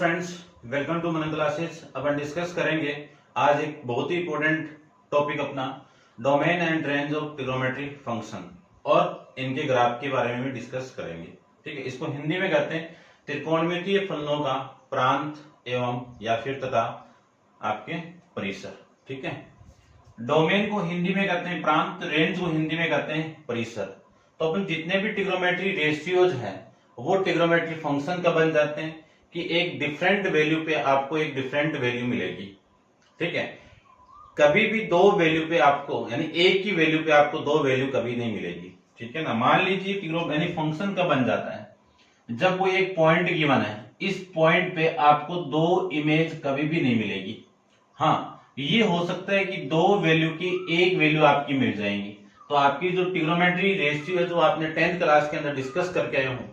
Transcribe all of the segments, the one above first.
Friends, welcome to Manan classes. अपन discuss करेंगे आज एक बहुत ही इंपॉर्टेंट टॉपिक अपना domain and range of trigonometry function और इनके ग्राफ के बारे में भी डिस्कस करेंगे। ठीक है, इसको हिंदी में कहते हैं त्रिकोणमितीय फलनों का प्रांत एवं या फिर तथा आपके परिसर। ठीक है, डोमेन को हिंदी में कहते हैं प्रांत, रेंज को हिंदी में कहते हैं परिसर। तो अपन जितने भी ट्रिग्नोमेट्री रेशियोज हैं वो ट्रिग्नोमेट्री फंक्शन का बन जाते हैं कि एक डिफरेंट वैल्यू पे आपको एक डिफरेंट वैल्यू मिलेगी। ठीक है, कभी भी दो वैल्यू पे आपको यानी एक ही वैल्यू पे आपको दो वैल्यू कभी नहीं मिलेगी। ठीक है ना, मान लीजिए यानी फंक्शन का बन जाता है जब वो एक पॉइंट गिवन है, इस पॉइंट पे आपको दो इमेज कभी भी नहीं मिलेगी। हाँ, ये हो सकता है कि दो वैल्यू की एक वैल्यू आपकी मिल जाएंगी। तो आपकी जो ट्रिग्नोमेट्री रेशियो है जो आपने 10th क्लास के अंदर डिस्कस करके आए हो,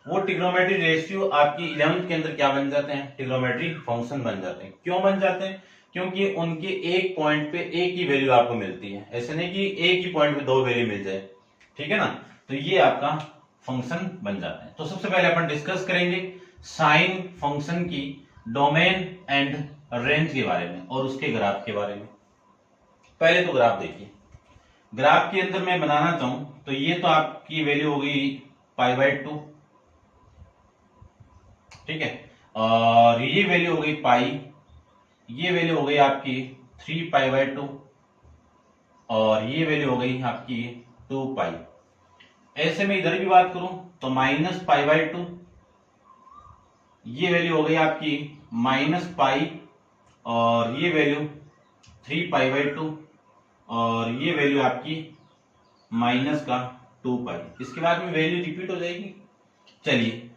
वो ट्रिग्नोमेट्री रेशियो आपकी 11th के अंदर क्या बन जाते हैं, ट्रिग्नोमेट्री फंक्शन बन जाते हैं। क्यों बन जाते हैं? क्योंकि उनके एक पॉइंट पे एक ही वैल्यू आपको मिलती है, ऐसे नहीं कि एक ही पॉइंट पे दो वैल्यू मिल जाए। ठीक है ना, तो ये आपका फंक्शन बन जाता है। तो सबसे पहले अपन डिस्कस करेंगे साइन फंक्शन की डोमेन एंड रेंज के बारे में और उसके ग्राफ के बारे में। पहले तो ग्राफ देखिए, ग्राफ के अंदर मैं बनाना चाहूं तो ये तो आपकी वैल्यू हो गई π/2। ठीक है, और ये वैल्यू हो गई पाई, ये वैल्यू हो गई आपकी 3π/2 और ये वैल्यू हो गई आपकी 2π। ऐसे में इधर भी बात करूं तो -π/2, ये वैल्यू हो गई आपकी -π और ये वैल्यू 3π/2 और ये वैल्यू आपकी -2π। इसके बाद में वैल्यू रिपीट हो जाएगी। चलिए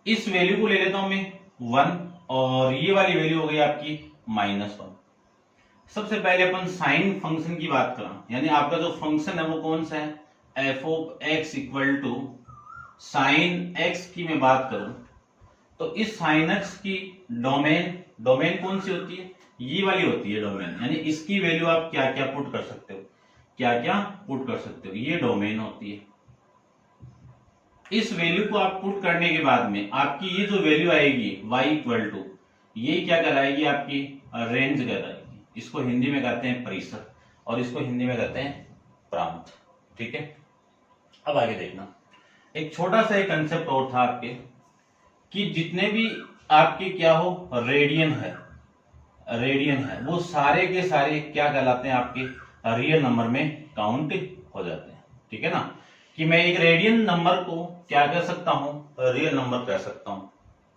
इस वैल्यू को ले लेता हूं मैं 1 और ये वाली वैल्यू हो गई आपकी -1। सबसे पहले अपन साइन फंक्शन की बात करें, यानी आपका जो फंक्शन है वो कौन सा है, f(x) = sin x की मैं बात करूं तो इस sin x की डोमेन कौन सी होती है, ये वाली होती है डोमेन। यानी इसकी वैल्यू आप क्या क्या पुट कर सकते हो, ये डोमेन होती है। इस वैल्यू को आप पुट करने के बाद में आपकी ये जो वैल्यू आएगी y ये क्या कहलाएगी, आपकी रेंज कहलाएगी। इसको हिंदी में कहते हैं परिसर और इसको हिंदी में कहते हैं प्रांत। ठीक है, अब आगे देखना, एक छोटा सा एक कंसेप्ट और था आपके कि जितने भी आपके क्या हो रेडियन है वो सारे के सारे क्या कहलाते हैं, आपके रियल नंबर में काउंट हो जाते हैं। ठीक है ना, कि मैं एक रेडियन नंबर को क्या कह सकता हूं, रियल नंबर कह सकता हूं।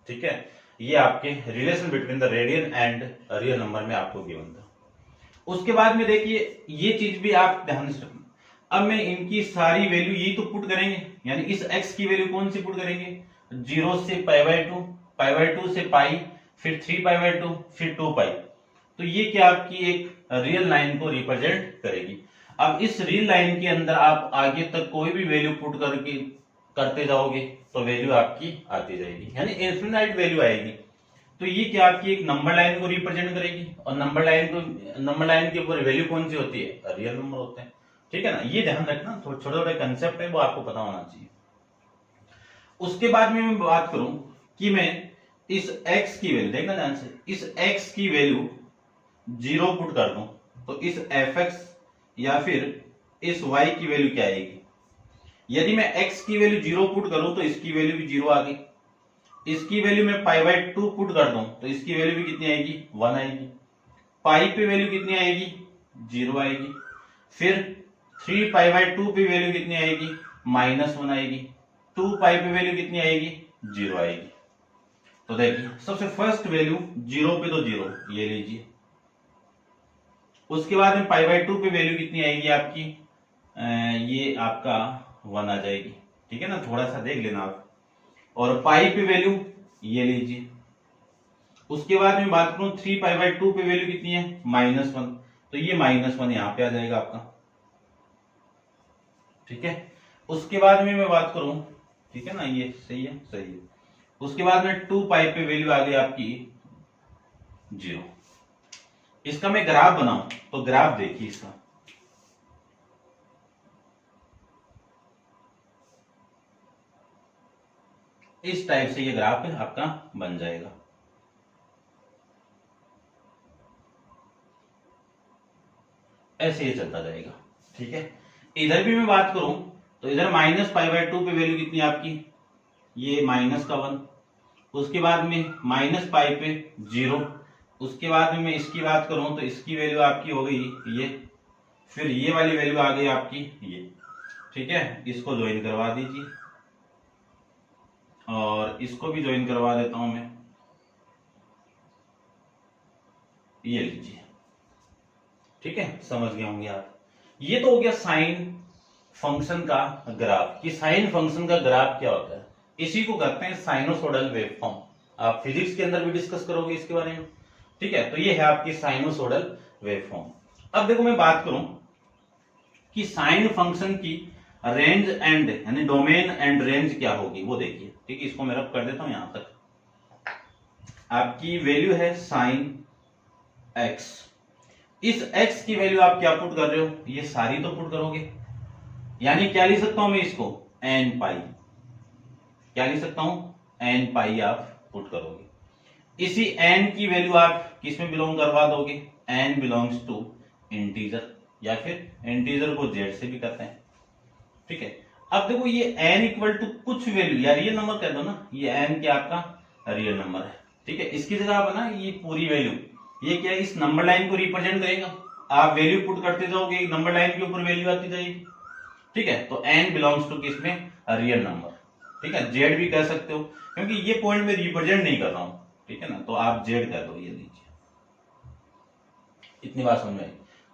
ठीक है, ये आपके relation between the radian and real number में आपको गिवन था। उसके बाद में देखिए ये चीज भी आप ध्यान से रखना। अब मैं इनकी सारी वैल्यू ये तो पुट करेंगे, यानी इस x की वैल्यू कौन सी पुट करेंगे, 0 से π/2, π/2 से π, फिर 3π/2, फिर 2π। तो ये क्या आपकी एक रियल लाइन को रिप्रेजेंट करेगी। अब इस रियल लाइन के अंदर आप आगे तक कोई भी वैल्यू पुट करते जाओगे तो वैल्यू आपकी आती जाएगी, यानी इनफिनाइट वैल्यू आएगी। तो ये क्या आपकी एक नंबर लाइन को रिप्रेजेंट करेगी और नंबर लाइन के ऊपर वैल्यू कौन सी होती है, रियल नंबर होते हैं। ठीक है ना, ये ध्यान रखना, छोटे छोटे कंसेप्ट है वो आपको पता होना चाहिए। उसके बाद में मैं बात करूं कि मैं इस x की वैल्यू, देखना ध्यान से, इस x की वैल्यू 0 पुट कर दूं तो इस fx या फिर इस y की वैल्यू क्या आएगी। यदि मैं x की वैल्यू 0 पुट करूं तो इसकी वैल्यू भी 0 आ गई। इसकी वैल्यू मैं π/2 पुट कर दूं तो इसकी वैल्यू भी कितनी आएगी, 1 आएगी। पाई पे वैल्यू कितनी आएगी, 0 आएगी। फिर 3π/2 पे वैल्यू कितनी आएगी, -1 आएगी। 2π पे वैल्यू कितनी आएगी, 0 आएगी। तो देखिए सबसे फर्स्ट वैल्यू 0 पे तो 0 ये लीजिए। उसके बाद में π/2 पे वैल्यू कितनी आएगी आपकी, ये आपका 1 आ जाएगी। ठीक है ना, थोड़ा सा देख लेना आप। और पाई पे वैल्यू ये लीजिए। उसके बाद में बात करूं 3π/2 पे वैल्यू कितनी है, -1, तो ये -1 यहां पे आ जाएगा आपका। ठीक है, उसके बाद में मैं बात करूं, ठीक है ना, ये सही है। उसके बाद में 2π पे वैल्यू आ गई आपकी 0। इसका मैं ग्राफ बनाऊं तो ग्राफ देखिए इसका, इस टाइप से ये ग्राफ आपका बन जाएगा। ऐसे ही चलता जाएगा। ठीक है, इधर भी मैं बात करूं तो इधर -π/2 पे वैल्यू कितनी आपकी, ये -1, उसके बाद में -π पे 0, उसके बाद में मैं इसकी बात करूं तो इसकी वैल्यू आपकी हो गई ये, फिर ये वाली वैल्यू आ गई आपकी ये। ठीक है, इसको ज्वाइन करवा दीजिए और इसको भी ज्वाइन करवा देता हूं मैं, ये लीजिए। ठीक है, समझ गए होंगे आप। ये तो हो गया साइन फंक्शन का ग्राफ, कि साइन फंक्शन का ग्राफ क्या होता है, इसी को कहते हैं साइनोसोडल वेवफॉर्म। आप फिजिक्स के अंदर भी डिस्कस करोगे इसके बारे में। ठीक है, तो ये है आपकी साइनोसोडल वेवफॉर्म। अब देखो मैं बात करूं कि साइन फंक्शन की रेंज एंड यानी डोमेन एंड रेंज क्या होगी वो देखिए। ठीक है, इसको मैं रब कर देता हूं यहां तक। आपकी वैल्यू है साइन एक्स, इस x की वैल्यू आप क्या पुट कर रहे हो, ये सारी तो पुट करोगे, यानी क्या लिख सकता हूं मैं इसको n पाई, क्या लिख सकता हूं n पाई आप पुट करोगे। इसी n की वैल्यू आप किस में बिलोंग करवा दोगे, n बिलोंग्स टू इंटीजर, या फिर इंटीजर को z से भी करते हैं। ठीक है, अब देखो ये n इक्वल टू कुछ वैल्यू या रियल नंबर कह दो ना, ये n क्या आपका रियल नंबर है। ठीक है, इसकी जगह आप ना ये पूरी वैल्यू, ये क्या है, इस नंबर लाइन को रिप्रेजेंट करेगा। आप वैल्यू पुट करते जाओगे, नंबर लाइन के ऊपर वैल्यू आती जाएगी। ठीक है, तो n बिलोंग्स टू किसमें, रियल नंबर। ठीक है, z भी कह सकते हो क्योंकि ये पॉइंट में रिप्रेजेंट नहीं कर रहा हूं। ठीक है ना, तो आप z कह दो, ये लीजिए। इतनी बात समझ में आई।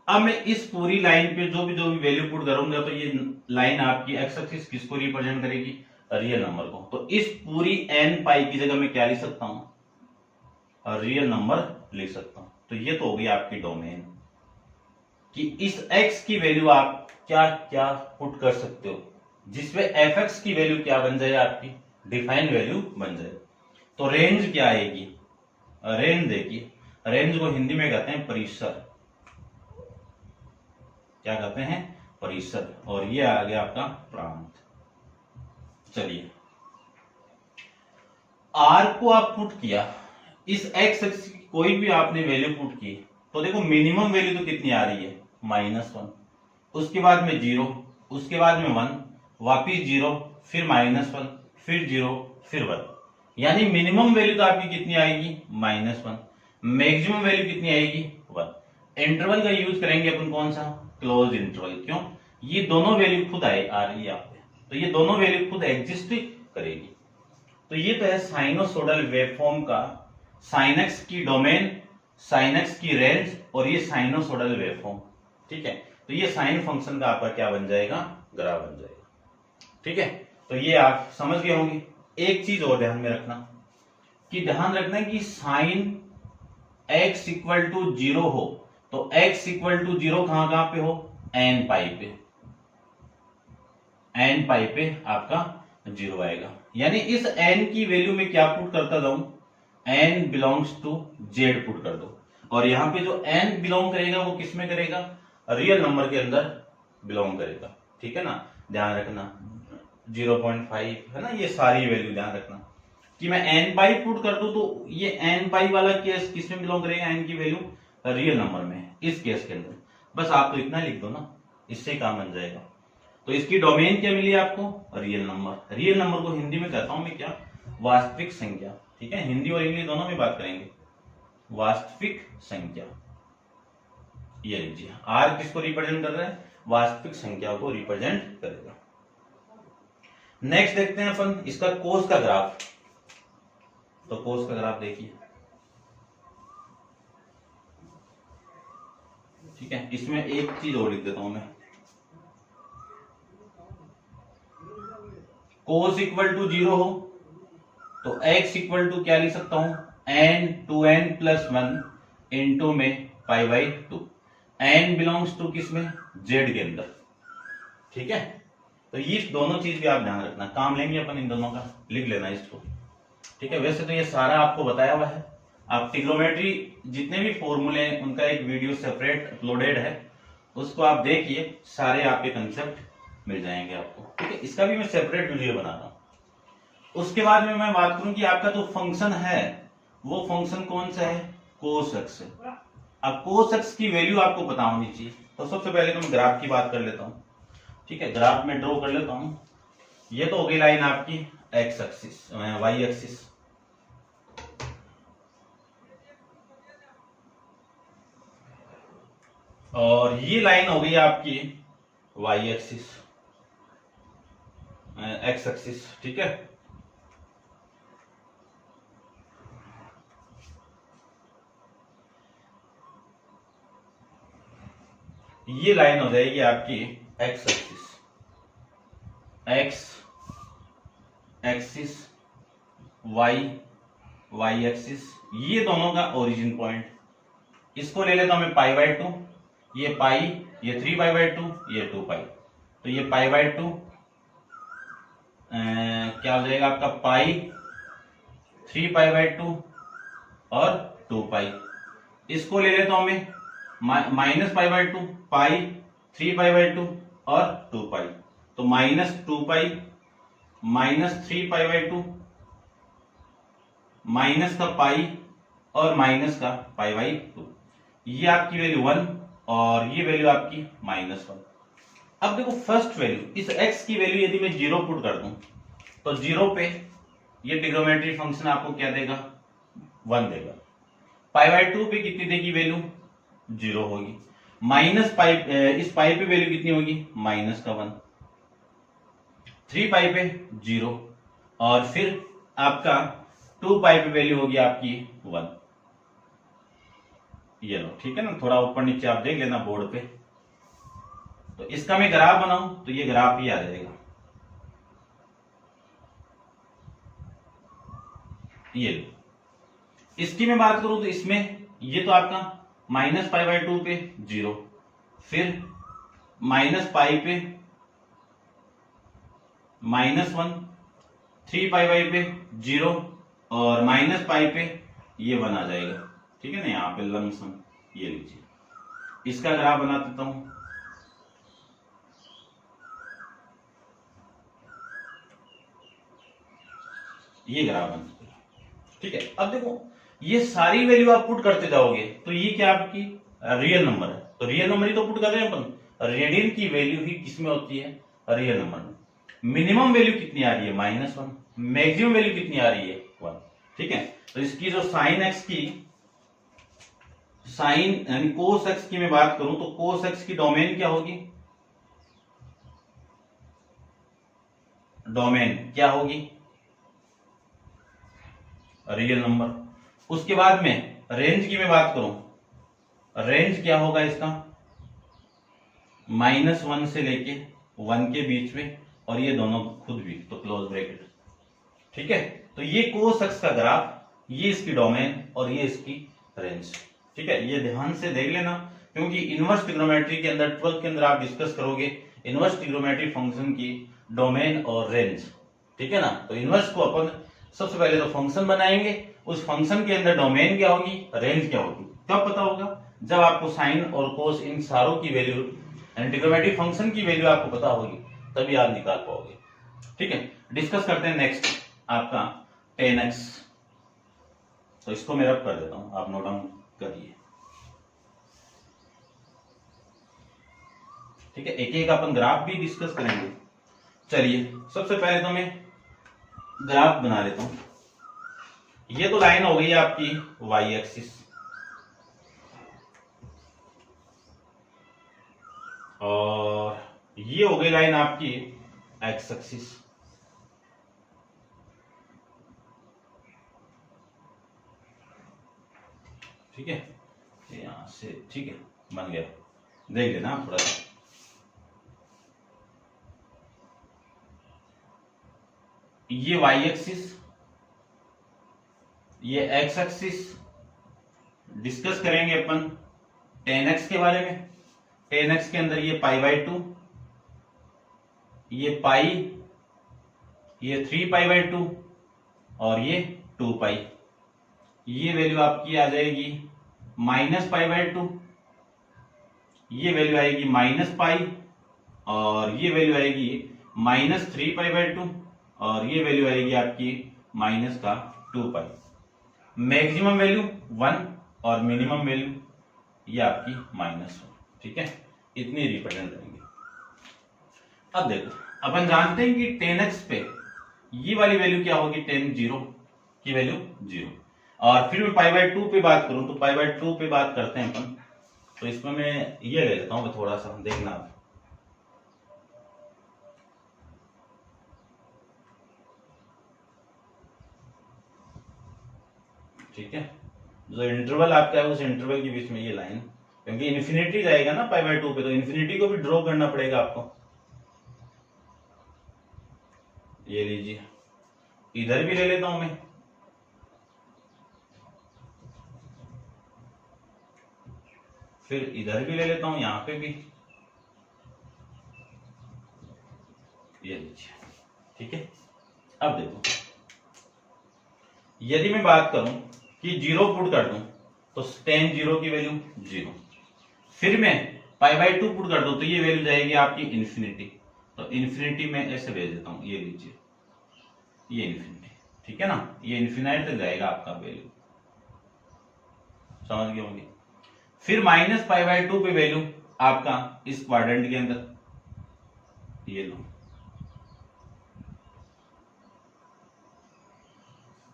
अब मैं इस पूरी लाइन पे जो भी वैल्यू पुट करूंगा तो ये लाइन आपकी एक्स एक्सिस किसको रिप्रेजेंट करेगी, रियल नंबर को। तो इस पूरी n पाई की जगह मैं क्या लिख सकता हूं, रियल नंबर लिख सकता हूं। तो ये तो हो गई आपकी डोमेन, कि इस x की वैल्यू आप क्या क्या पुट कर सकते हो, जिसमें fx की वैल्यू क्या बन जाए, आपकी डिफाइंड वैल्यू बन जाए। तो रेंज क्या आएगी, रेंज देखिए, रेंज को हिंदी में कहते हैं परिसर, क्या कहते हैं, परिसर, और ये आ गया आपका प्रांत। चलिए, r को आप पुट किया, इस x एक्सिस की कोई भी आपने वैल्यू पुट की, तो देखो मिनिमम वैल्यू तो कितनी आ रही है, -1, उसके बाद में 0, उसके बाद में 1, वापिस 0, फिर -1, फिर 0, फिर 1, यानी मिनिमम वैल्यू तो आपकी कितनी आएगी, -1, मैक्सिमम वैल्यू कितनी आएगी, 1। इंटरवल का यूज करेंगे अपन कौन सा, क्लोज इंटरवल। क्यों, ये दोनों वैल्यू खुद आ रही है यहाँ पे, तो ये दोनों वैल्यू खुद एग्जिस्ट करेगी। तो ये तो है साइनोसोडल वेवफॉर्म का साइन एक्स की डोमेन, साइन एक्स की रेंज, और ये साइनोसोडल वेवफॉर्म। ठीक है, तो ये साइन फंक्शन का आपका क्या बन जाएगा, ग्राफ बन जाएगा। ठीक है, तो ये आप समझ गए होंगे। एक चीज और ध्यान में रखना, कि ध्यान रखना कि साइन x इक्वल टू 0 हो तो x इक्वल टू 0 कहां पे हो, n पाई पे, n पाई पे आपका 0 आएगा। यानी इस n की वैल्यू में क्या पुट करता जाऊं, n belongs to z put कर दो, और यहां पे जो n बिलोंग करेगा वो किस में करेगा, रियल नंबर के अंदर बिलोंग करेगा। ठीक है ना, ध्यान रखना 0.5 है ना, ये सारी वैल्यू ध्यान रखना कि मैं n पाई पुट कर दूं तो ये n पाई वाला केस किस में बिलोंग करेगा, n की वैल्यू रियल नंबर में, इस केस के अंदर। बस आप तो इतना लिख दो ना, इससे काम बन जाएगा। तो इसकी डोमेन क्या मिली आपको, रियल नंबर। रियल नंबर को हिंदी में कहता हूं मैं क्या, वास्तविक संख्या। ठीक है, हिंदी और इंग्लिश दोनों में बात करेंगे, वास्तविक संख्या। ये लीजिए, आर किसको रिप्रेजेंट कर रहा है, वास्तविक संख्या को रिप्रेजेंट करेगा। नेक्स्ट देखते हैं अपन इसका कोस का ग्राफ। तो कोस का ग्राफ देखिए, ठीक है, इसमें एक चीज और लिख देता हूं मैं, कोस इक्वल टू 0 हो तो x इक्वल टू क्या लिख सकता हूं, n 2n प्लस 1 इंटू में π/2। n बिलोंग्स टू किसमें, z के अंदर। ठीक है, तो ये दोनों चीज भी आप ध्यान रखना, काम लेंगे अपन इन दोनों का, लिख लेना इसको। ठीक है, वैसे तो ये सारा आपको बताया हुआ है, आप ट्रिग्नोमेट्री जितने भी फॉर्मूले हैं उनका एक वीडियो सेपरेट अपलोडेड है, उसको आप देखिए, सारे आपके कंसेप्ट मिल जाएंगे आपको। ठीक है, इसका भी मैं सेपरेट वीडियो बना रहा हूं। उसके बाद में मैं बात करूं कि आपका जो फंक्शन है वो फंक्शन कौन सा है, कोस एक्स है। अब कोस एक्स की वैल्यू आपको पता होनी चाहिए। तो सबसे पहले तो मैं ग्राफ की बात कर लेता हूँ। ठीक है, ग्राफ में ड्रॉ कर लेता हूँ। ये तो हो गई लाइन आपकी एक्स एक्सिस, वाई एक्सिस। और ये लाइन हो गई आपकी वाई एक्सिस, एक्स एक्सिस। ठीक है, ये लाइन हो जाएगी आपकी x axis, x axis, y, y axis, ये दोनों का ओरिजिन पॉइंट। इसको ले लेता हूं मैं पाई बाय 2, ये पाई, ये 3 पाई बाय 2, ये 2 पाई। तो ये पाई बाय 2 क्या हो जाएगा आपका, पाई 3 पाई बाय 2 और 2 पाई। इसको ले लेता हूं मैं minus pi by 2, pi 3 pi by 2 और 2 पाई। तो minus 2 pi, minus 3 pi by 2, minus का पाई और माइनस का पाई बाई 2। ये आपकी वैल्यू 1 और ये वैल्यू आपकी -1। अब देखो फर्स्ट वैल्यू, इस x की वैल्यू यदि मैं 0 पुट कर दूं तो 0 पे ये ट्रिग्नोमेट्री फंक्शन आपको क्या देगा, 1 देगा। पाई बाय 2 पे कितनी देगी वैल्यू, 0 होगी। माइनस पाई, इस पाई पे वैल्यू कितनी होगी, -1। 3 पाई पे 0 और फिर आपका 2 पाई पे वैल्यू होगी आपकी 1। ये लो, ठीक है ना, थोड़ा ऊपर नीचे आप देख लेना बोर्ड पे। तो इसका मैं ग्राफ बनाऊं तो ये ग्राफ ही आ जाएगा। ये लो, इसकी मैं बात करूं तो इसमें ये तो आपका माइनस पाई बाय 2 पे 0, फिर माइनस पाई पे -1, 3 पाई बाई पे 0 और माइनस पाई पे ये 1 आ जाएगा। ठीक है ना, यहाँ पे लमसम ये लीजिए, इसका ग्राफ बना देता हूं। ये ग्राफ बन चुका। ठीक है, अब देखो ये सारी वैल्यू आप पुट करते जाओगे तो ये क्या आपकी रियल नंबर है। तो रियल नंबर ही तो पुट कर रहे हैं अपन। रेडियन की वैल्यू ही किसमें होती है, रियल नंबर में। मिनिमम वैल्यू कितनी आ रही है, -1। मैक्सिमम वैल्यू कितनी आ रही है, 1। ठीक है, तो इसकी जो साइन एक्स की, साइन यानी कोस एक्स की मैं बात करूं तो कोस एक्स की डोमेन क्या होगी, डोमेन क्या होगी, रियल नंबर। उसके बाद में रेंज की मैं बात करूं, रेंज क्या होगा इसका, -1 से लेके 1 के बीच में, और ये दोनों खुद भी, तो क्लोज ब्रैकेट। ठीक है, तो ये कोस एक्स का ग्राफ, ये इसकी डोमेन और ये इसकी रेंज। ठीक है, ये ध्यान से देख लेना, क्योंकि इनवर्स ट्रिग्नोमेट्री के अंदर 12 के अंदर आप डिस्कस करोगे इनवर्स ट्रिग्नोमेट्री फंक्शन की डोमेन और रेंज। ठीक है ना, तो इनवर्स को अपन सबसे पहले तो फंक्शन बनाएंगे, उस फंक्शन के अंदर डोमेन क्या होगी, रेंज क्या होगी। कब पता होगा, जब आपको साइन और कोस इन सारों की वैल्यू, ट्रिग्नोमेट्री फंक्शन की वैल्यू आपको पता होगी, तभी आप निकाल पाओगे। ठीक है, डिस्कस करते हैं नेक्स्ट आपका 10x। तो इसको मैं रब कर देता हूं, आप नोट डाउन करिए। ठीक है, एक एक अपन ग्राफ भी डिस्कस करेंगे। चलिए, सबसे पहले तो मैं ग्राफ बना लेता हूं। ये तो लाइन हो गई आपकी वाई एक्सिस, और ये हो गई लाइन आपकी एक्स एक्सिस। ठीक है, यहां से ठीक है, बन गया, देख लेना थोड़ा सा। ये वाई एक्सिस, ये एक्स एक्सिस। डिस्कस करेंगे अपन 10x के बारे में। 10x के अंदर ये पाई बाय 2, ये पाई, ये 3 पाई बाय 2 और ये 2 पाई। ये वैल्यू आपकी आ जाएगी -पाई बाय 2, ये वैल्यू आएगी -पाई, और ये वैल्यू आएगी -3 पाई बाय 2, और ये वैल्यू आएगी आपकी -2 पाई। मैक्सिमम वैल्यू 1 और मिनिमम वैल्यू ये आपकी -1। ठीक है, इतनी रिप्रेजेंट रहेंगे। अब देखो अपन जानते हैं कि 10x पे ये वाली वैल्यू क्या होगी, 10 0 की वैल्यू 0। और फिर मैं π/2 पे बात करूं तो π/2 पे बात करते हैं अपन। तो इसमें मैं ये ले लेता हूं, थोड़ा सा देखना आप। ठीक है, जो इंटरवल आपका है उस इंटरवल के बीच में ये लाइन, क्योंकि इन्फिनिटी जाएगा ना π/2 पे, तो इन्फिनिटी को भी ड्रॉ करना पड़ेगा आपको। ये लीजिए, इधर भी ले लेता हूं मैं, फिर इधर भी ले लेता हूं, यहां पे भी ये लीजिए। ठीक है, अब देखो यदि मैं बात करूं कि 0 पुट कर दूं तो tan 0 की वैल्यू 0, फिर मैं π/2 पुट कर दूं तो ये वैल्यू जाएगी आपकी इन्फिनिटी। तो इन्फिनिटी में ऐसे भेज देता हूं, ये लीजिए, ये इन्फिनिटी। ठीक है ना, ये इन्फिनाइट तक जाएगा आपका वैल्यू, समझ गए होंगे। फिर -π/2 पे वैल्यू आपका इस क्वाड्रेंट के अंदर, ये लो,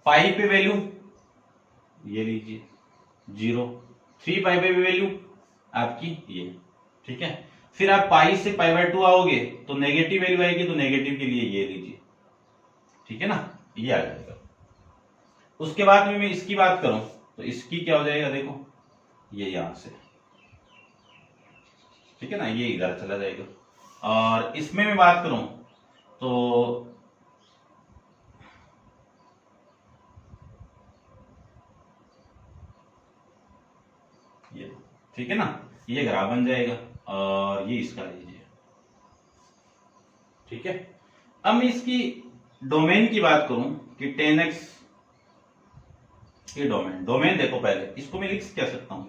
पाई पे वैल्यू ये लीजिए 0, 3π पे वैल्यू आपकी ये। ठीक है, फिर आप पाई से π/2 आओगे तो नेगेटिव वैल्यू आएगी, तो नेगेटिव के लिए ये लीजिए। ठीक है ना, ये आ जाएगा। उसके बाद में मैं इसकी बात करूं तो इसकी क्या हो जाएगा, देखो ये यहां से, ठीक है ना, ये इधर चला जाएगा। और इसमें मैं बात करूं तो ये, ठीक है ना, ये ग्राफ बन जाएगा और ये इसका लीजिए। ठीक है, अब मैं इसकी डोमेन की बात करूं कि 10x ये डोमेन देखो, पहले इसको मैं लिख क्या सकता हूं,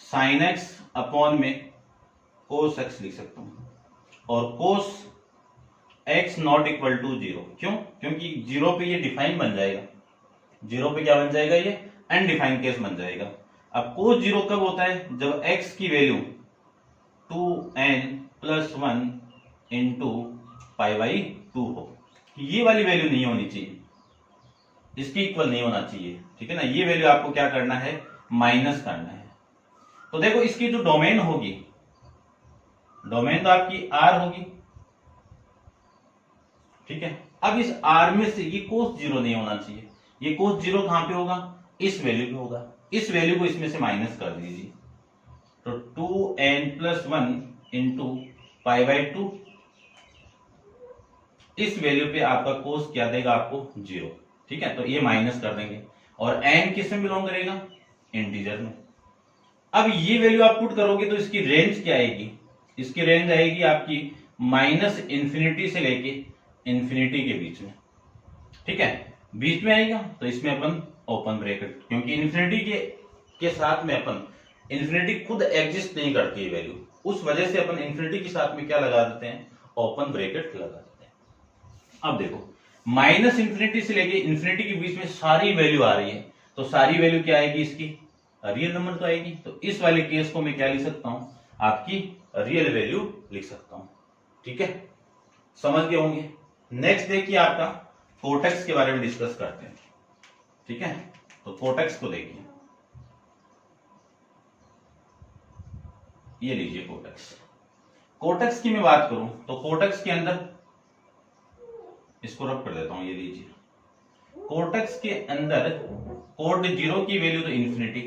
sin x अपॉन में cos x लिख सकता हूं, और cos x not equal to 0। क्यों? क्योंकि 0 पे ये डिफाइन बन जाएगा, 0 पे क्या बन जाएगा, ये अनडिफाइंड केस बन जाएगा। अब cos 0 कब होता है, जब x की वैल्यू 2n+1 इंटू π/2 हो। ये वाली वैल्यू नहीं होनी चाहिए, इसके इक्वल नहीं होना चाहिए। ठीक है ना, ये वैल्यू आपको क्या करना है, माइनस करना है। तो देखो इसकी जो डोमेन होगी, डोमेन तो आपकी r होगी। ठीक है, अब इस r में से ये cos 0 नहीं होना चाहिए, ये cos 0 कहां पे होगा, इस वैल्यू पे होगा। इस वैल्यू को इसमें से माइनस कर दीजिए, तो 2n+1 इंटू π/2, इस वैल्यू पे आपका cos क्या देगा आपको, 0। ठीक है, तो ये माइनस कर देंगे, और n किस में बिलोंग करेगा, इंटीजर में। अब ये वैल्यू आप पुट करोगे तो इसकी रेंज क्या आएगी, इसकी रेंज आएगी आपकी -इन्फिनिटी से लेके इन्फिनिटी के बीच में। ठीक है, बीच में आएगा तो इसमें अपन ओपन ब्रैकेट, क्योंकि इन्फिनिटी के साथ में अपन, इन्फिनिटी खुद एग्जिस्ट नहीं करती है वैल्यू, उस वजह से अपन इन्फिनिटी के साथ में क्या लगा देते हैं, ओपन ब्रैकेट लगा देते हैं। अब देखो -इन्फिनिटी से लेके इन्फिनिटी के बीच में सारी वैल्यू आ रही है, तो सारी वैल्यू क्या आएगी, इसकी रियल नंबर तो आएगी। तो इस वाले केस को मैं क्या लिख सकता हूं, आपकी रियल वैल्यू लिख सकता हूं। ठीक है, समझ गए होंगे। नेक्स्ट देखिए आपका कोटेक्स के बारे में डिस्कस करते हैं। ठीक है, तो कोटेक्स को देखिए, ये लीजिए कोटेक्स। कोटेक्स की मैं बात करूं तो कोटेक्स के अंदर, इसको रब कर देता हूं, ये लीजिए, कोटेक्स के अंदर कोड 0 की वैल्यू तो इन्फिनिटी,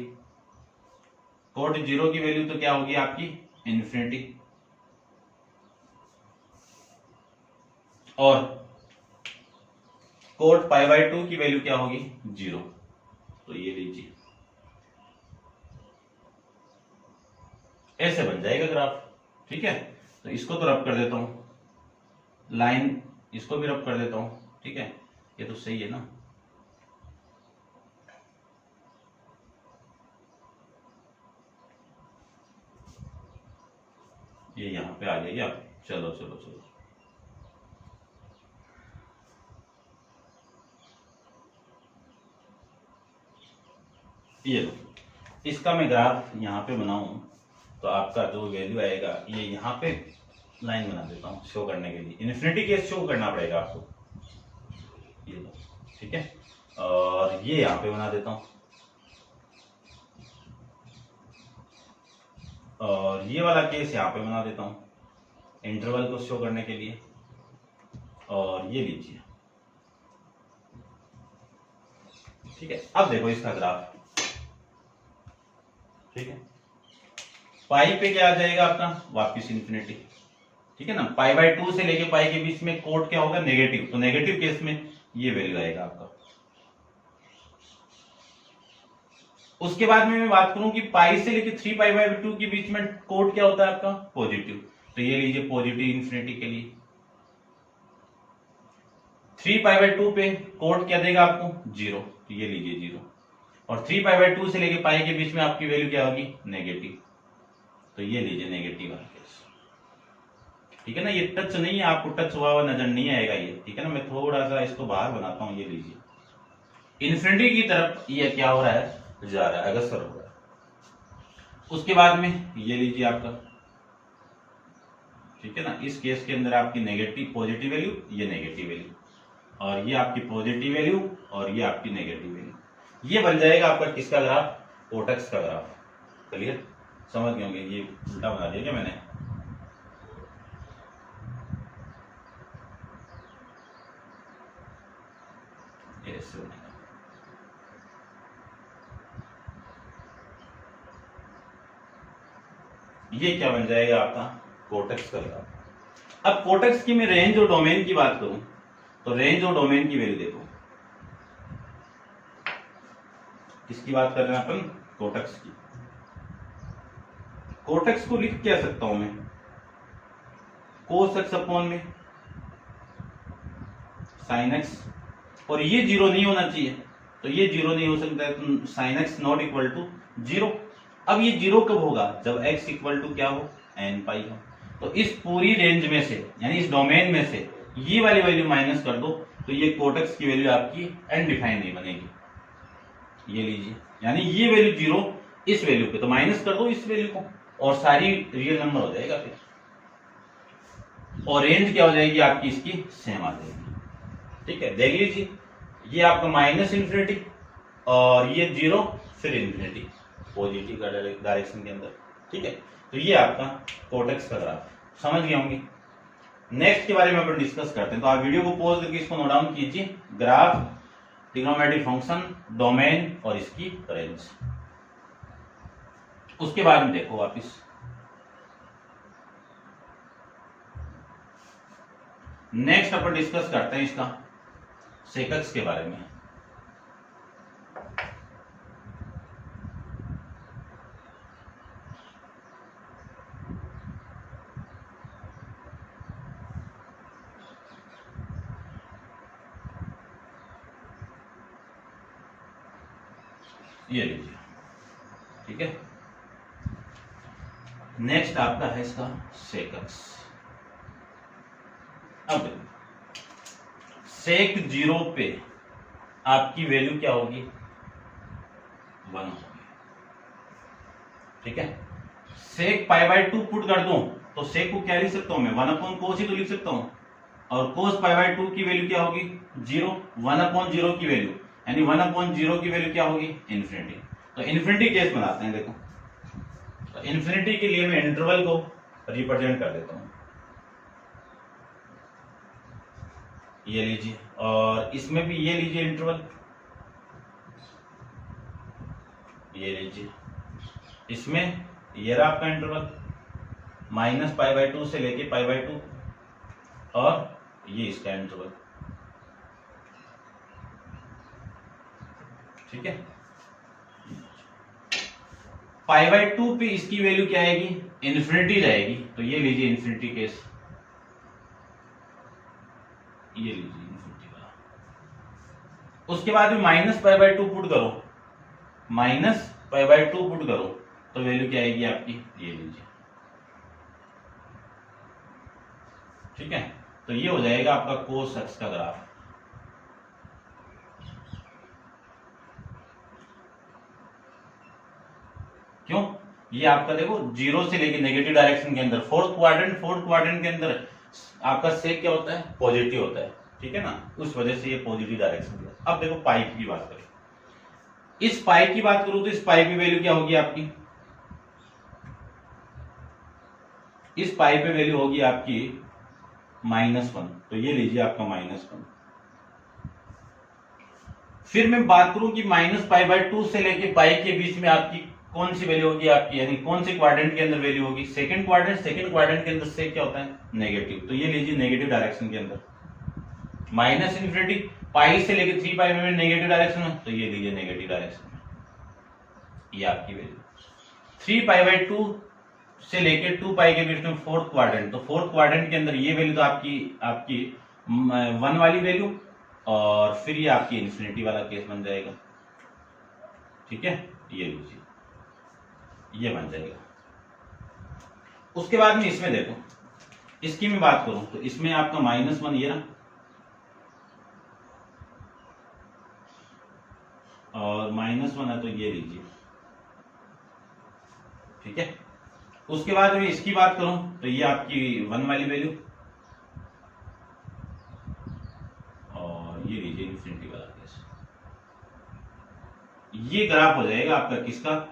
कोड 0 की वैल्यू तो क्या होगी आपकी, इन्फिनिटी, और कोड π/2 की वैल्यू क्या होगी, 0। तो ये लीजिए, ऐसे बन जाएगा ग्राफ। ठीक है, तो इसको तो रब कर देता हूं, लाइन इसको भी रब कर देता हूं। ठीक है, ये तो सही है ना, ये यहां पे आ जाएगी आप, चलो चलो चलो, ये लो, इसका मैं ग्राफ यहां पे बनाऊं तो आपका जो वैल्यू आएगा ये यहाँ पे लाइन बना देता हूँ शो करने के लिए, इन्फिनिटी केस शो करना पड़ेगा आपको, ये लो, ठीक है। और ये यहाँ पे बना देता हूँ, और ये वाला केस यहाँ पे बना देता हूँ इंटरवल को शो करने के लिए। और ये लीजिए, ठीक है। अब देखो इसका ग्राफ, ठीक है। पाई पे क्या आ जाएगा आपका, वापिस इन्फिनिटी, ठीक है ना। पाई बाय 2 से लेके पाई के बीच में कोड क्या होगा, नेगेटिव, तो नेगेटिव केस में ये वैल्यू आएगा आपका। उसके बाद में मैं बात करूं कि पाई से लेके 3 पाई बाय 2 के बीच में कोड क्या होता है आपका, पॉजिटिव, तो ये लीजिए पॉजिटिव इन्फिनिटी के लिए। 3 पाई बाय 2 पे कोड क्या देगा आपको, 0, तो ये लीजिए 0। और 3 पाई बाय 2 से लेके पाई के बीच में आपकी वैल्यू क्या होगी, नेगेटिव, तो ये लीजिए नेगेटिव वाला केस, ठीक है ना। ये टच नहीं है, आपको टच हुआ हुआ नजर नहीं आएगा ये, ठीक है ना। मैं थोड़ा सा इसको बाहर बनाता हूं, ये लीजिए इन्फिनिटी की तरफ ये क्या हो रहा है, जा रहा है, अग्रसर हो रहा है। उसके बाद में ये लीजिए आपका, ठीक है ना। इस केस के अंदर आपकी नेगेटिव पॉजिटिव वैल्यू, ये नेगेटिव वैल्यू, और ये आपकी पॉजिटिव वैल्यू, और ये आपकी नेगेटिव वैल्यू। ये बन जाएगा आपका किसका ग्राफ, कोटेक्स का ग्राफ। क्लियर, समझ गए होंगे। ये उल्टा बना दिया क्या मैंने, ऐसे बनेगा। ये क्या बन जाएगा आपका, कोटेक्स का ग्राफ। अब कोटेक्स की मैं रेंज और डोमेन की बात करूं, तो रेंज और डोमेन की वैल्यू देखो, किसकी बात कर रहे हैं अपन, कोटेक्स की। कोटेक्स को लिख क्या सकता हूं मैं, कोस एक्स अपॉन में साइन एक्स, और ये 0 नहीं होना चाहिए, तो ये 0 नहीं हो सकता है, तो sine x not equal to 0। अब ये 0 कब होगा, जब x इक्वल टू क्या हो, n पाई हो। तो इस पूरी रेंज में से, यानी इस डोमेन में से ये वाली वैल्यू माइनस कर दो, तो ये कोटेक्स की वैल्यू आपकी अनडिफाइंड नहीं बनेगी। ये लीजिए, यानी ये वैल्यू 0 इस वैल्यू पे, तो माइनस कर दो इस वैल्यू को, और सारी रियल नंबर हो जाएगा फिर, और रेंज क्या हो जाएगी आपकी, इसकी सेम आ जाएगी। ठीक है, देख लीजिए, ये आपका माइनस इन्फिनिटी और ये 0 फिर इन्फिनिटी, पॉजिटिव का डायरेक्शन के अंदर। ठीक है, तो ये आपका कोटेक्स का ग्राफ, समझ गए होंगे। नेक्स्ट के बारे में अपन डिस्कस करते हैं, तो आप वीडियो को पॉज करके इसको नोट डाउन कीजिए। ग्राफ, ट्रिग्नोमेट्रिक फंक्शन, डोमेन और इसकी रेंज। उसके बाद में देखो वापिस नेक्स्ट अपन डिस्कस करते हैं इसका सेकक्स के बारे में। ये लीजिए, ठीक है। नेक्स्ट आपका है इसका सेकक्स। अब सेक 0 पे आपकी वैल्यू क्या होगी, 1 होगी। ठीक है, सेक पाई बाय 2 पुट कर दूं तो सेक को क्या लिख सकता हूं मैं, 1 अपॉन कोस ही तो लिख सकता हूं, और कोस पाई बाय 2 की वैल्यू क्या होगी, 0। 1 अपॉन 0 की वैल्यू, यानी 1 अपॉन 0 की वैल्यू क्या होगी, इन्फिनिटी। तो इन्फिनिटी केस बनाते हैं, देखो। तो इन्फिनिटी के लिए मैं इंटरवल को रिप्रेजेंट कर देता हूं, ये लीजिए, और इसमें भी ये लीजिए इंटरवल, ये लीजिए, इसमें ये रहा आपका इंटरवल, माइनस पाई बाय 2 से लेके पाई बाय 2, और ये इसका इंटरवल। ठीक है, पाई बाय 2 पे इसकी वैल्यू क्या आएगी, इन्फिनिटी रहेगी, तो ये लीजिए इन्फिनिटी केस, ये लीजिए इन्फिनिटी वाला। उसके बाद में माइनस पाई बाय 2 पुट करो, माइनस पाई बाय 2 पुट करो, तो वैल्यू क्या आएगी आपकी, ये लीजिए। ठीक है, तो ये हो जाएगा आपका कोस एक्स का ग्राफ। क्यों, ये आपका देखो जीरो से लेके नेगेटिव डायरेक्शन के अंदर फोर्थ क्वाड्रेंट के अंदर आपका सेक क्या होता है, पॉजिटिव होता है, ठीक है ना, उस वजह से ये पॉजिटिव डायरेक्शन दिया। अब देखो पाई की बात करें, इस पाई की बात करूं तो इस पाई की वैल्यू क्या होगी आपकी, इस पाई पे वैल्यू होगी आपकी -1, तो ये लीजिए आपका -1। फिर मैं बात करूं कि -π/2 से लेके पाई के बीच में आपकी कौन सी वैल्यू होगी आपकी, यानी कौन से क्वाड्रेंट के अंदर वैल्यू होगी, सेकंड क्वाड्रेंट के अंदर से क्या होता है, नेगेटिव, तो ये लीजिए नेगेटिव डायरेक्शन के अंदर -∞ पाई से लेके 3π में नेगेटिव डायरेक्शन में, तो ये लीजिए नेगेटिव डायरेक्शन में, ये आपकी वैल्यू 3π/2 से लेके 2π के बीच में फोर्थ क्वाड्रेंट, तो फोर्थ क्वाड्रेंट के अंदर ये वैल्यू तो आपकी 1 वाली वैल्यू, और फिर ये आपकी इन्फिनिटी वाला केस बन जाएगा, ठीक है, ये लीजिए ये बन जाएगा। उसके बाद में इसमें देखो, इसकी मैं बात करूं तो इसमें आपका -1 ये रहा, और -1 है तो ये लीजिए, ठीक है। उसके बाद में इसकी बात करूं तो ये आपकी 1 वाली वैल्यू, और ये लीजिए इन्फिनिटी वाला केस। ये ग्राफ हो जाएगा आपका किसका,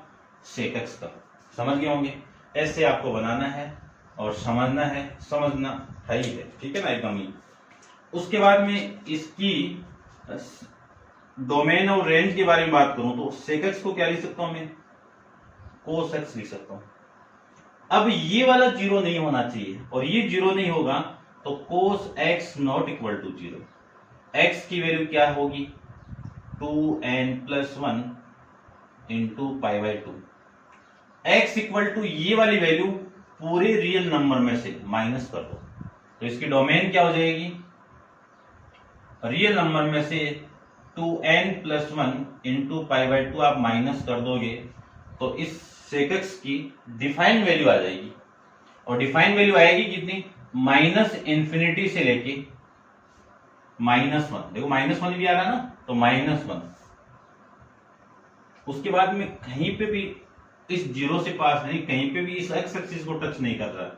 सेक एक्स का। समझ गए होंगे, ऐसे आपको बनाना है और समझना है, समझना है ही है, ठीक है ना, एकदम ही। उसके बाद में इसकी डोमेन और रेंज के बारे में बात करूं तो सेक एक्स को क्या लिख सकता हूं मैं, कोस एक्स लिख सकता हूं। अब ये वाला जीरो नहीं होना चाहिए, और ये जीरो नहीं होगा तो cos x not equal to 0। X की वैल्यू क्या होगी, 2n+1 into π/2। X equal to ये वाली वैल्यू पूरे रियल नंबर में से माइनस कर दो, तो इसकी डोमेन क्या हो जाएगी, रियल नंबर में से 2n+1 इंटू π/2 आप माइनस कर दोगे तो इस सेक एक्स की डिफाइंड वैल्यू आ जाएगी, और डिफाइंड वैल्यू आएगी कितनी, -∞ से लेके -1। देखो -1 भी आ रहा है ना, तो -1। उसके बाद में कहीं पे भी इस जीरो से पास नहीं, कहीं पे भी इस एक्स एक्सिस को टच नहीं कर रहा है।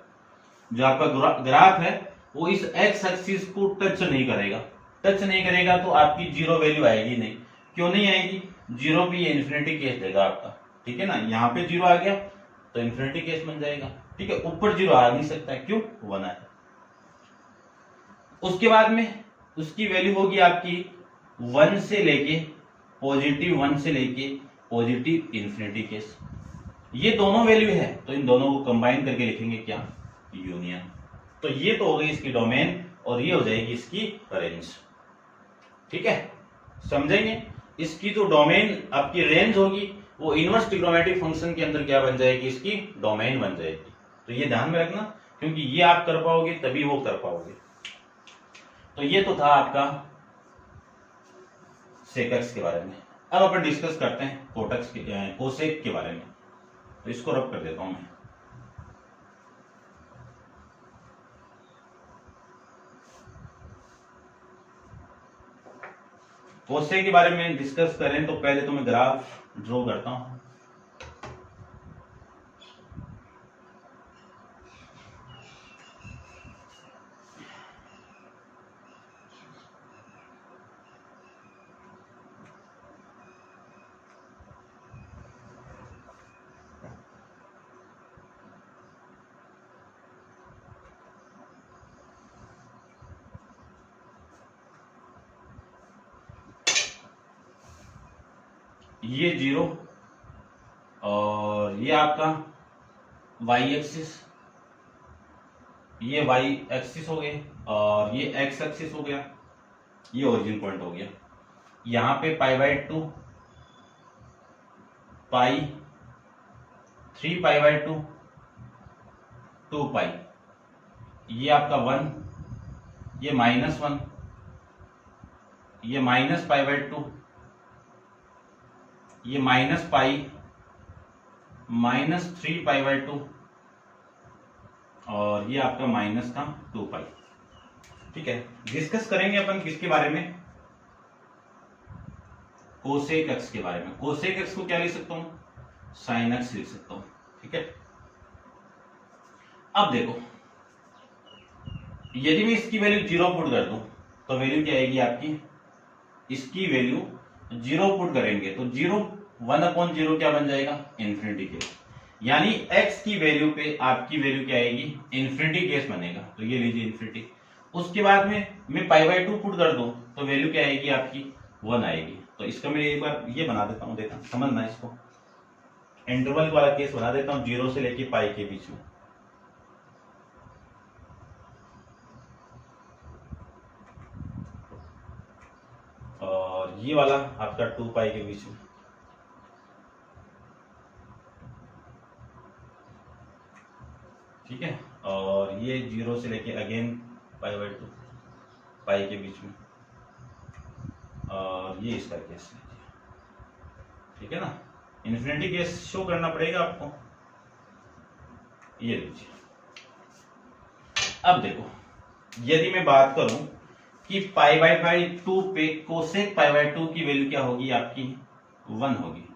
जो आपका ग्राफ है वो इस एक्स एक्सिस को टच नहीं करेगा, टच नहीं करेगा तो आपकी जीरो वैल्यू आएगी नहीं। क्यों नहीं आएगी, जीरो पे ये इन्फिनिटी केस देगा आपका, ठीक है ना। यहाँ पे जीरो आ गया तो इन्फिनिटी केस बन जाएगा, ठीक है। ऊपर जीरो आ नहीं सकता है, क्यों, 1 है। उसके बाद में उसकी वैल्यू होगी आपकी 1 से लेके +1 से लेके +∞ केस। ये दोनों वैल्यू है तो इन दोनों को कंबाइन करके लिखेंगे क्या, यूनियन। तो ये तो हो गई इसकी डोमेन और ये हो जाएगी इसकी रेंज, ठीक है। समझेंगे, इसकी जो डोमेन आपकी रेंज होगी वो इनवर्स ट्रिग्नोमेट्रिक फंक्शन के अंदर क्या बन जाएगी, इसकी डोमेन बन जाएगी। तो ये ध्यान में रखना, क्योंकि ये आप कर पाओगे तभी वो कर पाओगे। तो ये तो था आपका सेक एक्स के बारे में। अब अपन डिस्कस करते हैं कोसेक के बारे में। तो इसको रब कर देता हूं मैं। कोसेक के बारे में डिस्कस करें तो पहले तो मैं ग्राफ ड्रॉ करता हूं। ये 0 और ये आपका वाई एक्सिस, ये वाई एक्सिस हो गए और ये एक्स एक्सिस हो गया, ये ओरिजिन पॉइंट हो गया। यहां पे π/2 पाई 3π/2 2π, ये आपका 1, ये -1, ये -π/2, ये -π, -3π/2 और ये आपका -2π, ठीक है। डिस्कस करेंगे अपन किसके बारे में, कोसेक एक्स के बारे में। कोसेक एक्स को क्या लिख सकता हूं, साइन एक्स लिख सकता हूं। ठीक है। अब देखो, यदि मैं इसकी वैल्यू 0 पुट कर दूं तो वैल्यू क्या आएगी आपकी, इसकी वैल्यू 0 पुट करेंगे तो 0 1/0 क्या बन जाएगा, इन्फिनिटी केस। यानी x की वैल्यू पे आपकी वैल्यू क्या आएगी, इन्फिनिटी केस बनेगा। तो ये लीजिए इन्फिनिटी। उसके बाद में मैं π/2 पुट कर दूं तो वैल्यू क्या आएगी आपकी, 1 आएगी। तो इसका मैं एक बार ये बना देता हूं, देखा समझना, इसको इंटरवल वाला केस बना देता हूं 0 से लेके पाई के बीच में। और ये वाला आपका 2π के बीच में। ठीक है, और ये 0 से लेके अगेन π/2 पाई के बीच में। और ये इसका केस लीजिए, ठीक है ना। इन्फिनिटी केस शो करना पड़ेगा आपको, ये लीजिए। अब देखो, यदि मैं बात करूं कि π/2 पे कोसेक π/2 की वैल्यू क्या होगी आपकी, 1 होगी।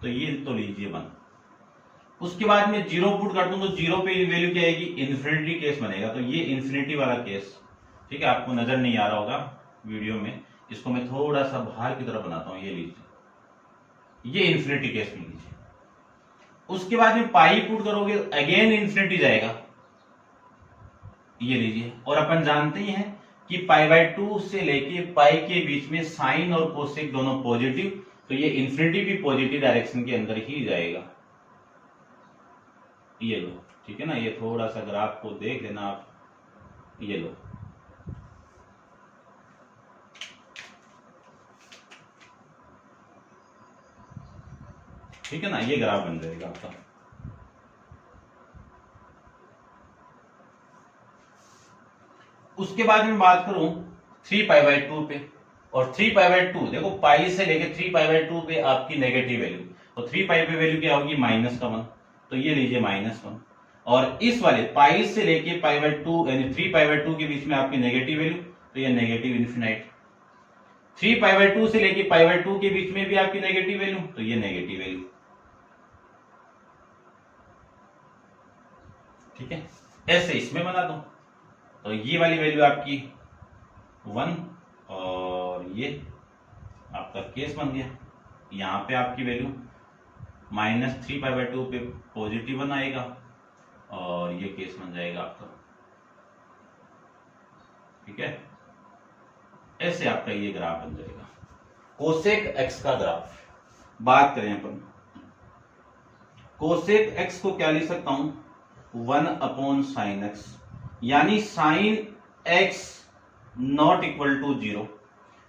तो ये तो लीजिए 1। उसके बाद में 0 पुट कर दूं तो 0 पे वैल्यू क्या आएगी, इन्फिनिटी केस बनेगा। तो ये इन्फिनिटी वाला केस, ठीक है, आपको नजर नहीं आ रहा होगा वीडियो में, इसको मैं थोड़ा सा बाहर की तरफ बनाता हूं। ये लीजिए, ये इन्फिनिटी केस में लीजिए। उसके बाद में पाई पुट करोगे अगेन इन्फिनिटी जाएगा, ये लीजिए। और अपन जानते ही हैं कि π/2 से लेके पाई के बीच में साइन और कोसेक दोनों पॉजिटिव, तो ये इन्फिनिटी भी पॉजिटिव डायरेक्शन के अंदर ही जाएगा। ये लो, ठीक है ना। ये थोड़ा सा ग्राफ को देख लेना आप, ये लो, ठीक है ना, ये ग्राफ बन जाएगा आपका। उसके बाद में बात करूं 3π/2 पे, और 3π/2 देखो, पाई से लेके 3π/2 पे आपकी नेगेटिव वैल्यू, तो 3π पे वैल्यू क्या होगी, -1। तो ये लीजिए -1। और इस वाले पाई से लेके π/2 यानी 3π/2 के बीच में आपकी नेगेटिव वैल्यू, तो ये नेगेटिव इन्फिनाइट। 3π/2 से लेके π/2 के बीच में भी आपकी नेगेटिव वैल्यू, तो ये नेगेटिव वैल्यू। ठीक है, ऐसे इसमें बना दो तो ये वाली वैल्यू आपकी 1, और ये आपका केस बन गया। यहां पे आपकी वैल्यू -3π/2 पे पॉजिटिव 1 आएगा, और ये केस बन जाएगा आपका। ठीक है, ऐसे आपका ये ग्राफ बन जाएगा, कोसेक एक्स का ग्राफ। बात करें अपन कोसेक एक्स को, क्या लिख सकता हूं, 1/sin x, यानी sin x not equal to 0।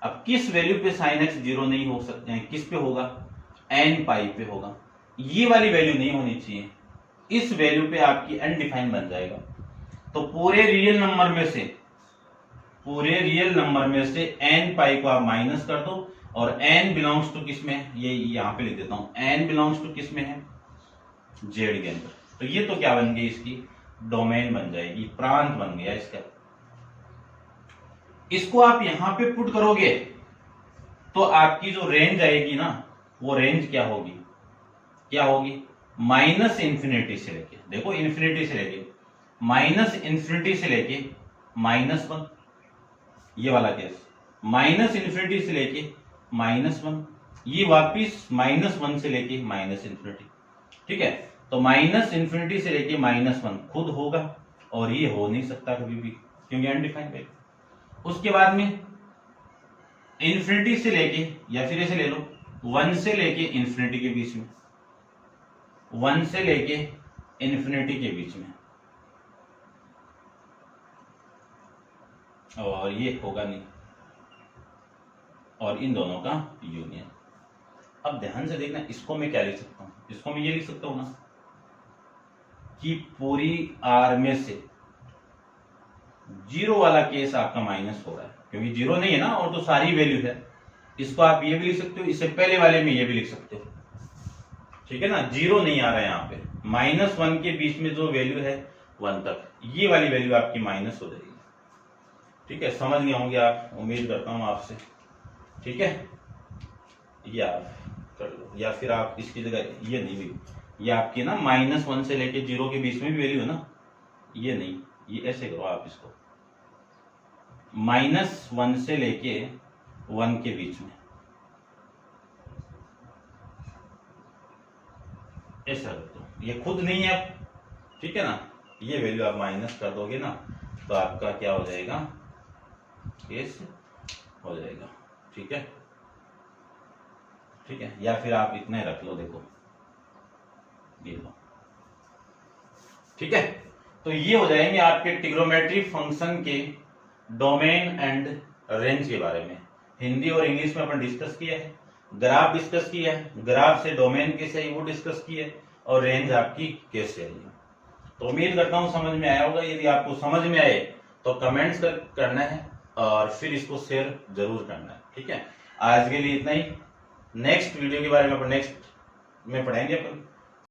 अब किस वैल्यू पे sin x 0 नहीं हो सकते हैं, किस पे होगा, nπ पे होगा। ये वाली वैल्यू नहीं होनी चाहिए, इस वैल्यू पे आपकी अनडिफाइंड बन जाएगा। तो पूरे रियल नंबर में से nπ को आप माइनस कर दो, और n बिलोंग्स टू किस में है, ये यहां पे लिख देता हूं, n बिलोंग्स टू किस में है, z के अंदर। तो ये तो क्या बन गई, इसकी डोमेन बन जाएगी, प्रांत बन गया इसका। इसको आप यहां पे पुट करोगे तो आपकी जो रेंज आएगी ना, वो रेंज क्या होगी, -∞ से लेके, देखो इन्फिनिटी से लेके, -∞ से लेके -1, ये वाला केस, -∞ से लेके -1, ये वापिस -1 से लेके -∞। ठीक है, तो -∞ से लेके -1 खुद होगा, और ये हो नहीं सकता कभी भी, क्योंकि अनडिफाइंड है। उसके बाद में इन्फिनिटी से लेके, या फिर ऐसे ले लो 1 से लेके इन्फिनिटी के बीच में, 1 से लेके इन्फिनिटी के बीच में, और ये होगा नहीं, और इन दोनों का यूनियन। अब ध्यान से देखना, इसको मैं क्या लिख सकता हूं, इसको मैं ये लिख सकता हूं ना कि पूरी आर में से 0 वाला केस आपका माइनस हो रहा है, क्योंकि 0 नहीं है ना, और तो सारी वैल्यू है। इसको आप ये भी लिख सकते हो, इससे पहले वाले में ये भी लिख सकते हो। ठीक है ना, 0 नहीं आ रहा है यहाँ पे, -1 के बीच में जो वैल्यू है 1 तक, ये वाली वैल्यू आपकी माइनस हो जाएगी। ठीक है, समझ गए होंगे आप, उम्मीद करता हूं आपसे। ठीक है, ये आप कर लो, या फिर आप इसकी जगह ये नहीं भी, ये आपकी ना -1 से लेके 0 के बीच में भी वैल्यू है ना, ये नहीं, ये ऐसे करो आप इसको, -1 से लेके 1 के बीच में ऐसा कर दो, ये खुद नहीं है अब, ठीक है ना। ये वैल्यू आप माइनस कर दोगे ना तो आपका क्या हो जाएगा, केस हो जाएगा, ठीक है, ठीक है। या फिर आप इतने रख लो, देखो ये लो, ठीक है। तो ये हो जाएंगे आपके ट्रिग्नोमेट्री फंक्शन के डोमेन एंड रेंज के बारे में। हिंदी और इंग्लिश में अपन डिस्कस किया है, ग्राफ डिस्कस किया है, ग्राफ से डोमेन कैसे आई वो डिस्कस किया है, और रेंज आपकी कैसे आई है। तो उम्मीद करता हूं समझ में आया होगा। यदि आपको समझ में आए तो कमेंट्स करना है और फिर इसको शेयर जरूर करना है, ठीक है। आज के लिए इतना ही। नेक्स्ट वीडियो के बारे में अपन नेक्स्ट में पढ़ेंगे अपन।